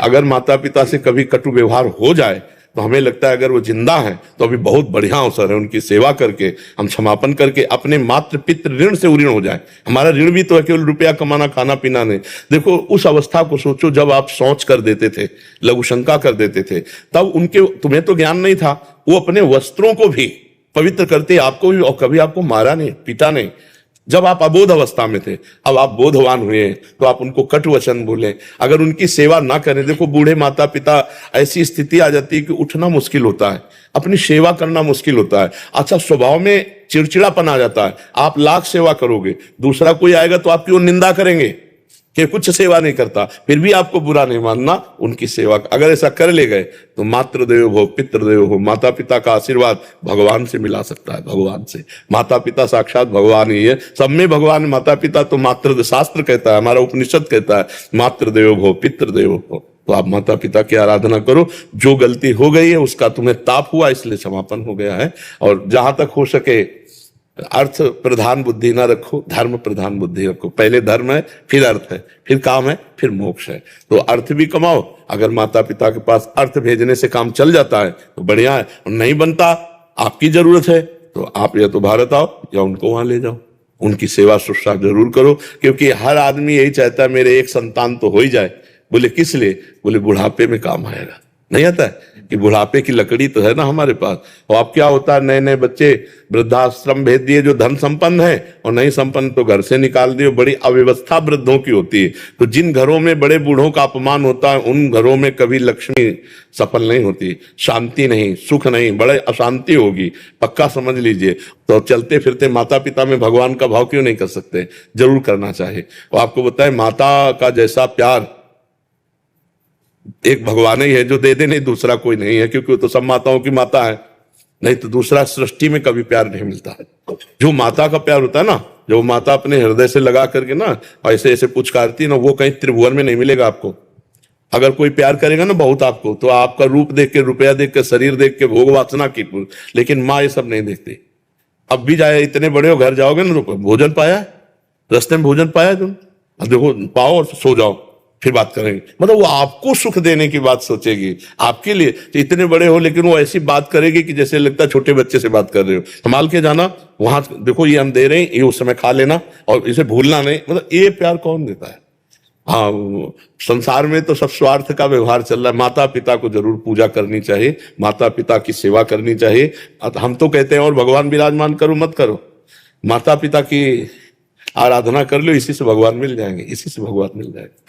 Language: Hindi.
अगर माता पिता से कभी कटु व्यवहार हो जाए तो हमें लगता है अगर वो जिंदा है तो अभी बहुत बढ़िया अवसर है, उनकी सेवा करके हम क्षमापन करके अपने मातृ पितृ ऋण से उऋण हो जाए। हमारा ऋण भी तो है केवल रुपया कमाना खाना पीना नहीं। देखो उस अवस्था को सोचो जब आप शौच कर देते थे, लघु शंका कर देते थे, तब उनके तुम्हें तो ज्ञान नहीं था, वो अपने वस्त्रों को भी पवित्र करते, आपको भी, और कभी आपको मारा नहीं, पीटा नहीं। जब आप अबोध अवस्था में थे, अब आप बोधवान हुए तो आप उनको कटु वचन बोले, अगर उनकी सेवा ना करें। देखो बूढ़े माता पिता ऐसी स्थिति आ जाती है कि उठना मुश्किल होता है, अपनी सेवा करना मुश्किल होता है। अच्छा, स्वभाव में चिड़चिड़ापन आ जाता है। आप लाख सेवा करोगे, दूसरा कोई आएगा तो आपकी वो निंदा करेंगे कि कुछ सेवा नहीं करता, फिर भी आपको बुरा नहीं मानना उनकी सेवा। अगर ऐसा कर ले गए तो मातृदेवो भव पितृदेवो भव, माता पिता का आशीर्वाद भगवान से मिला सकता है, भगवान से। माता पिता साक्षात भगवान ही है, सब में भगवान। माता पिता तो मातृ शास्त्र कहता है, हमारा उपनिषद कहता है मातृदेवो भव पितृदेवो भव। तो आप माता पिता की आराधना करो। जो गलती हो गई है उसका तुम्हें ताप हुआ, इसलिए समापन हो गया है। और जहां तक हो सके अर्थ प्रधान बुद्धि ना रखो, धर्म प्रधान बुद्धि रखो। पहले धर्म है, फिर अर्थ है, फिर काम है, फिर मोक्ष है। तो अर्थ भी कमाओ। अगर माता पिता के पास अर्थ भेजने से काम चल जाता है तो बढ़िया है, और नहीं बनता, आपकी जरूरत है तो आप या तो भारत आओ या उनको वहां ले जाओ, उनकी सेवा शुश्रूषा जरूर करो। क्योंकि हर आदमी यही चाहता है मेरे एक संतान तो हो ही जाए। बोले किस लिए? बोले बुढ़ापे में काम आएगा। नहीं आता है कि बुढ़ापे की लकड़ी तो है ना हमारे पास। और अब क्या होता है, नए नए बच्चे वृद्धाश्रम भेज दिए जो धन संपन्न है, और नहीं संपन्न तो घर से निकाल दिए। बड़ी अव्यवस्था वृद्धों की होती है। तो जिन घरों में बड़े बूढ़ों का अपमान होता है उन घरों में कभी लक्ष्मी सफल नहीं होती, शांति नहीं, सुख नहीं, बड़े अशांति होगी, पक्का समझ लीजिए। तो चलते फिरते माता पिता में भगवान का भाव क्यों नहीं कर सकते? जरूर करना चाहिए। और आपको बताए माता का जैसा प्यार एक भगवान ही है जो दे दे, नहीं दूसरा कोई नहीं है। क्योंकि वो तो सब माताओं की माता है, नहीं तो दूसरा सृष्टि में कभी प्यार नहीं मिलता है। जो माता का प्यार होता है ना, जो माता अपने हृदय से लगा करके ना ऐसे ऐसे पुचकारती है ना, वो कहीं त्रिभुवन में नहीं मिलेगा आपको। अगर कोई प्यार करेगा ना बहुत आपको, तो आपका रूप देख के, रुपया देख के, शरीर देख के, भोग वासना की, लेकिन माँ ये सब नहीं देखती। अब भी जाए, इतने बड़े हो घर जाओगे ना तो भोजन पाया, रास्ते में भोजन पाया तुम, अब देखो पाओ और सो जाओ, फिर बात करेंगे। मतलब वो आपको सुख देने की बात सोचेगी आपके लिए। तो इतने बड़े हो लेकिन वो ऐसी बात करेगी कि जैसे लगता है छोटे बच्चे से बात कर रहे हो। संभाल के जाना, वहां देखो ये हम दे रहे हैं, ये उस समय खा लेना और इसे भूलना नहीं। मतलब ये प्यार कौन देता है? हाँ, संसार में तो सब स्वार्थ का व्यवहार चल रहा है। माता पिता को जरूर पूजा करनी चाहिए, माता पिता की सेवा करनी चाहिए। हम तो कहते हैं और भगवान विराजमान करो मत करो, माता पिता की आराधना कर लो, इसी से भगवान मिल जाएंगे, इसी से भगवान मिल जाएंगे।